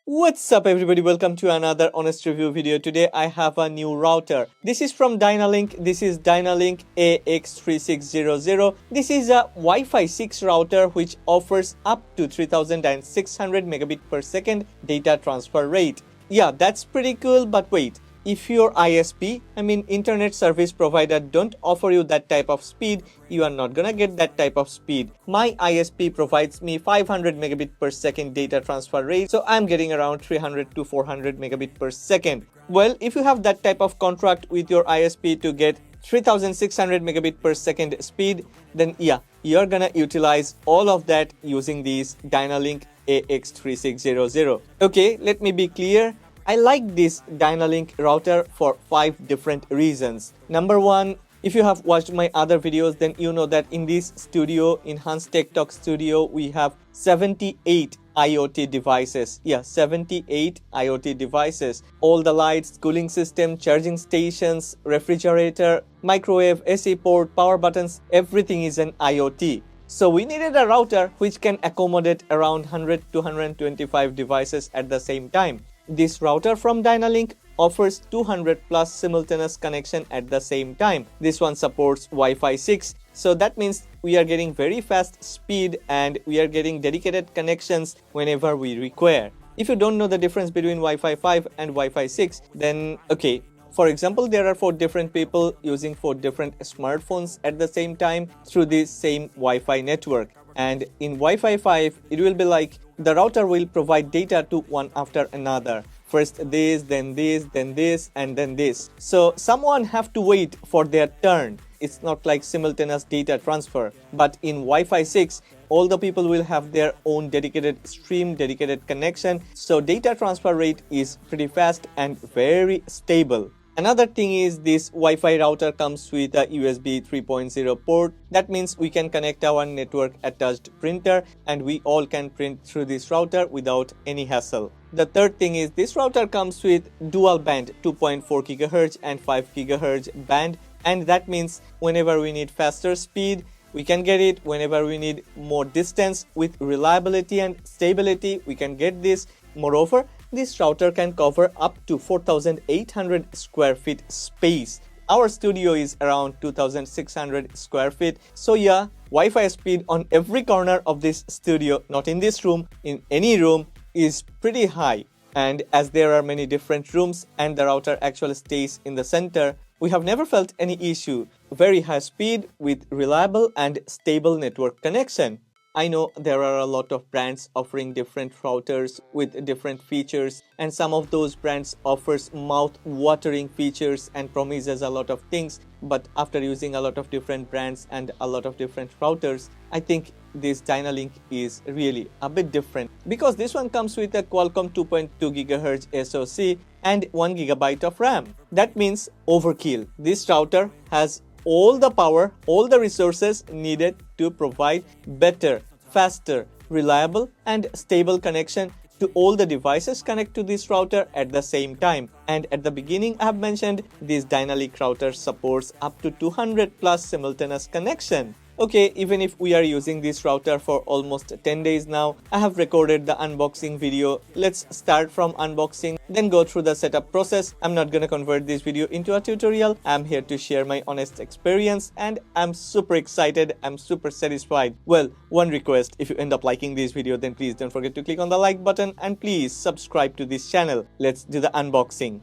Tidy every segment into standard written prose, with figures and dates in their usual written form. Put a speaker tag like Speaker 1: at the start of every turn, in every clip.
Speaker 1: What's up everybody, welcome to another honest review video. Today I have a new router. This is from Dynalink. This is Dynalink AX3600. This is a Wi-Fi 6 router which offers up to 3600 megabit per second data transfer rate. Yeah, that's pretty cool, but wait. If your ISP, internet service provider, don't offer you that type of speed, you are not gonna get that type of speed. My ISP provides me 500 megabit per second data transfer rate, so I'm getting around 300 to 400 megabit per second. Well, if you have that type of contract with your ISP to get 3600 megabit per second speed, then yeah, you're gonna utilize all of that using these Dynalink AX3600. Okay, let me be clear. I like this Dynalink router for 5 different reasons. Number 1, if you have watched my other videos, then you know that in this studio, in Hans Tech Talk studio, we have 78 IoT devices. Yeah, 78 IoT devices. All the lights, cooling system, charging stations, refrigerator, microwave, AC port, power buttons, everything is an IoT. So we needed a router which can accommodate around 100 to 125 devices at the same time. This router from Dynalink offers 200 plus simultaneous connection at the same time. This one supports Wi-Fi 6, so that means we are getting very fast speed and we are getting dedicated connections whenever we require. If you don't know the difference between Wi-Fi 5 and Wi-Fi 6, then okay. For example, there are 4 different people using 4 different smartphones at the same time through the same Wi-Fi network. And in Wi-Fi 5, it will be like the router will provide data to one after another. First this, then this, then this, and then this. So someone have to wait for their turn. It's not like simultaneous data transfer. But in Wi-Fi 6, all the people will have their own dedicated stream, dedicated connection. So data transfer rate is pretty fast and very stable. Another thing is this Wi-Fi router comes with a USB 3.0 port. That means we can connect our network attached printer and we all can print through this router without any hassle. The third thing is this router comes with dual band 2.4 GHz and 5 GHz band, and that means whenever we need faster speed, we can get it. Whenever we need more distance with reliability and stability, we can get this. Moreover, this router can cover up to 4,800 square feet space. Our studio is around 2,600 square feet. So yeah, Wi-Fi speed on every corner of this studio, not in this room, in any room, is pretty high. And as there are many different rooms and the router actually stays in the center, we have never felt any issue. Very high speed with reliable and stable network connection. I know there are a lot of brands offering different routers with different features, and some of those brands offers mouth-watering features and promises a lot of things, but after using a lot of different brands and a lot of different routers, I think this Dynalink is really a bit different, because this one comes with a Qualcomm 2.2 GHz SoC and 1 GB of RAM. That means overkill. This router has all the power, all the resources needed to provide better, faster, reliable and stable connection to all the devices connect to this router at the same time. And at the beginning I have mentioned this Dynalink router supports up to 200 plus simultaneous connection. Okay, even if we are using this router for almost 10 days now, I have recorded the unboxing video. Let's start from unboxing, then go through the setup process. I'm not gonna convert this video into a tutorial. I'm here to share my honest experience and I'm super excited. I'm super satisfied. Well, one request, if you end up liking this video, then please don't forget to click on the like button and please subscribe to this channel. Let's do the unboxing.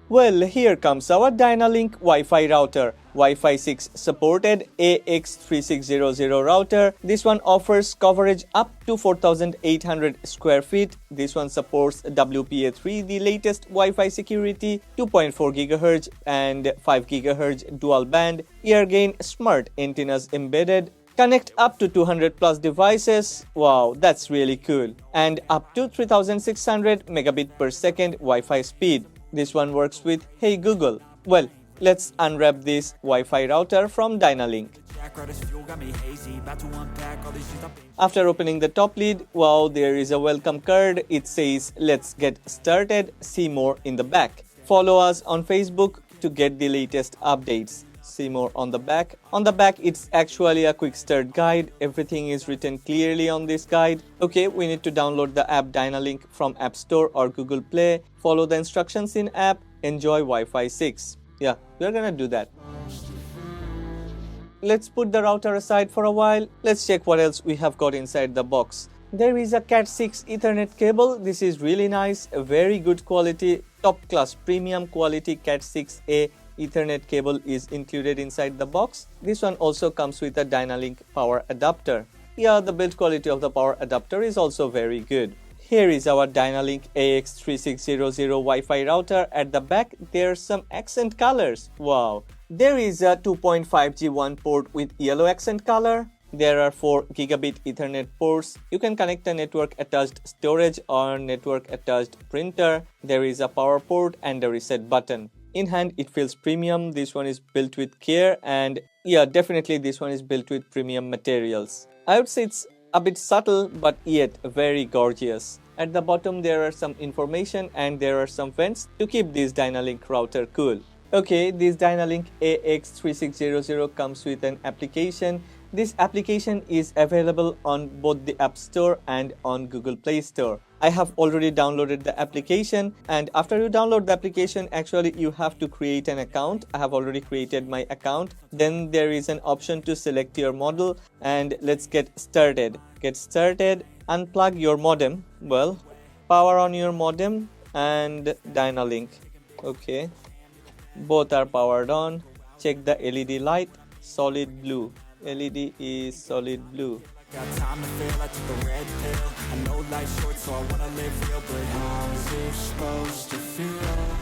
Speaker 1: Well, here comes our Dynalink Wi-Fi router. Wi-Fi 6 supported AX3600 router. This one offers coverage up to 4,800 square feet. This one supports WPA3, the latest Wi-Fi security, 2.4 GHz and 5 GHz dual band, ear gain, smart antennas embedded. Connect up to 200 plus devices. Wow, that's really cool. And up to 3600 megabit per second Wi-Fi speed. This one works with Hey Google. Well, let's unwrap this Wi-Fi router from Dynalink. After opening the top lid, wow, there is a welcome card. It says, let's get started, see more in the back. Follow us on Facebook to get the latest updates. see more on the back. On the back, it's actually a quick start guide. Everything is written clearly on this guide. Okay, we need to download the app Dynalink from App Store or Google Play. Follow the instructions in app. Enjoy Wi-Fi 6. Yeah, we're gonna do that. Let's put the router aside for a while. Let's check what else we have got inside the box. There is a Cat 6 Ethernet cable. This is really nice, a very good quality, top class premium quality Cat 6A Ethernet cable is included inside the box. This one also comes with a Dynalink power adapter. Yeah, the build quality of the power adapter is also very good. Here is our Dynalink AX3600 Wi-Fi router. At the back, there are some accent colors. Wow. There is a 2.5G one port with yellow accent color. There are 4 gigabit Ethernet ports. You can connect a network attached storage or network attached printer. There is a power port and a reset button. In hand, it feels premium. This one is built with care, and yeah, definitely this one is built with premium materials. I would say it's a bit subtle, but yet very gorgeous. At the bottom, there are some information and there are some vents to keep this Dynalink router cool. Okay, this Dynalink AX3600 comes with an application. This application is available on both the App Store and on Google Play Store. I have already downloaded the application, and after you download the application, actually you have to create an account. I have already created my account. Then there is an option to select your model, and let's get started. Get started, unplug your modem. Well, power on your modem and Dynalink. Okay, both are powered on. Check the LED light, solid blue. LED is solid blue. Got time to feel, I took a red pill. I know life's short, so I wanna live real, but how's it supposed to feel?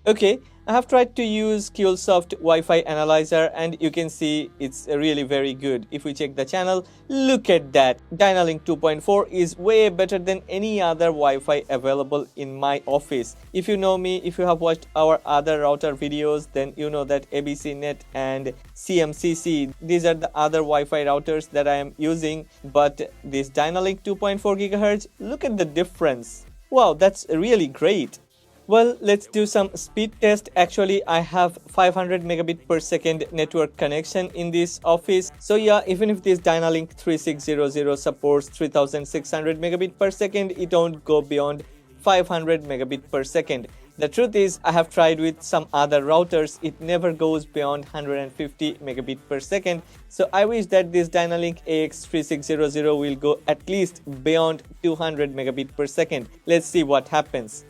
Speaker 1: Okay, I have tried to use QLsoft Wi-Fi analyzer, and you can see it's really very good. If we check the channel, look at that. Dynalink 2.4 is way better than any other Wi-Fi available in my office. If you know me, if you have watched our other router videos, then you know that ABCnet and CMCC, these are the other Wi-Fi routers that I am using. But this Dynalink 2.4 GHz, look at the difference. Wow, that's really great. Well, let's do some speed test. Actually, I have 500 megabit per second network connection in this office. So yeah, even if this Dynalink 3600 supports 3600 megabit per second, it won't go beyond 500 megabit per second. The truth is, I have tried with some other routers, it never goes beyond 150 megabit per second. So I wish that this Dynalink AX3600 will go at least beyond 200 megabit per second. Let's see what happens.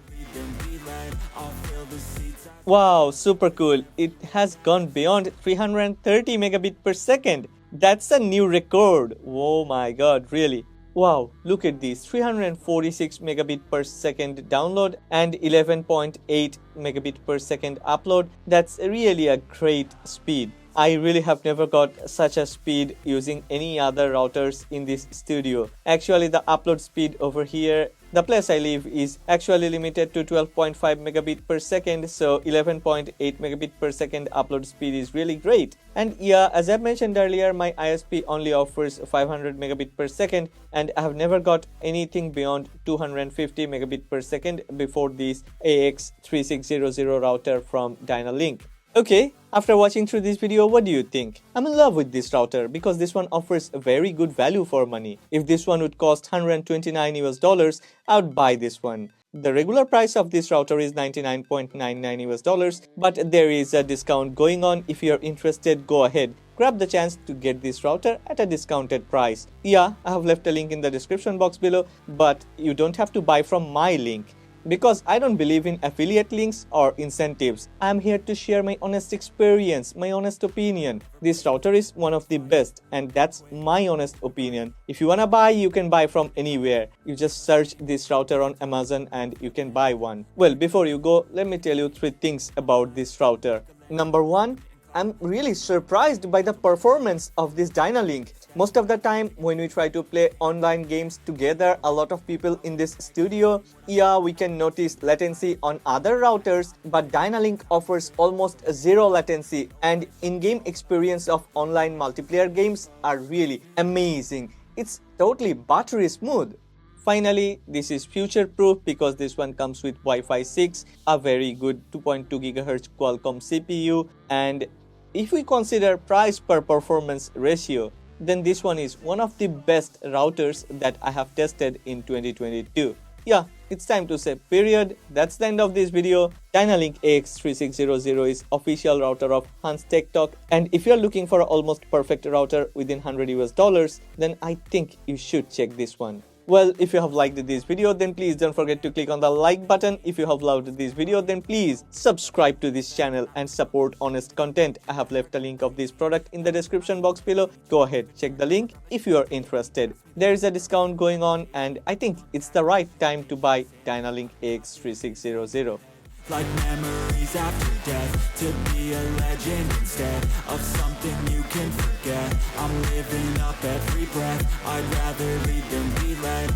Speaker 1: Wow, super cool. It has gone beyond 330 megabit per second. That's a new record. Oh my god, really. Wow, look at this. 346 megabit per second download and 11.8 megabit per second upload. That's really a great speed. I really have never got such a speed using any other routers in this studio. Actually, the upload speed over here, the place I live, is actually limited to 12.5 megabit per second, so 11.8 megabit per second upload speed is really great. And yeah, as I mentioned earlier, my ISP only offers 500 megabit per second, and I have never got anything beyond 250 megabit per second before this AX3600 router from Dynalink. Okay, after watching through this video, what do you think? I'm in love with this router because this one offers a very good value for money. If this one would cost $129 US, I would buy this one. The regular price of this router is $99.99 US, but there is a discount going on. If you're interested, go ahead. Grab the chance to get this router at a discounted price. Yeah, I have left a link in the description box below, but you don't have to buy from my link. Because I don't believe in affiliate links or incentives. I am here to share my honest experience, my honest opinion. This router is one of the best, and that's my honest opinion. If you wanna buy, you can buy from anywhere. You just search this router on Amazon and you can buy one. Well, before you go, let me tell you 3 things about this router. Number 1, I'm really surprised by the performance of this Dynalink. Most of the time when we try to play online games together, a lot of people in this studio, yeah, we can notice latency on other routers, but Dynalink offers almost zero latency, and in-game experience of online multiplayer games are really amazing. It's totally buttery smooth. Finally, this is future proof because this one comes with Wi-Fi 6, a very good 2.2 GHz Qualcomm CPU, and if we consider price per performance ratio, then this one is one of the best routers that I have tested in 2022. Yeah, it's time to say period. That's the end of this video. Dynalink AX3600 is official router of Hans Tech Talk, and if you're looking for an almost perfect router within $100, then I think you should check this one. Well, if you have liked this video, then please don't forget to click on the like button. If you have loved this video, then please subscribe to this channel and support honest content. I have left a link of this product in the description box below. Go ahead, check the link if you are interested. There is a discount going on, and I think it's the right time to buy Dynalink AX3600.
Speaker 2: Like memories after death, to be a legend instead of something you can forget. I'm living up every breath, I'd rather lead than be led.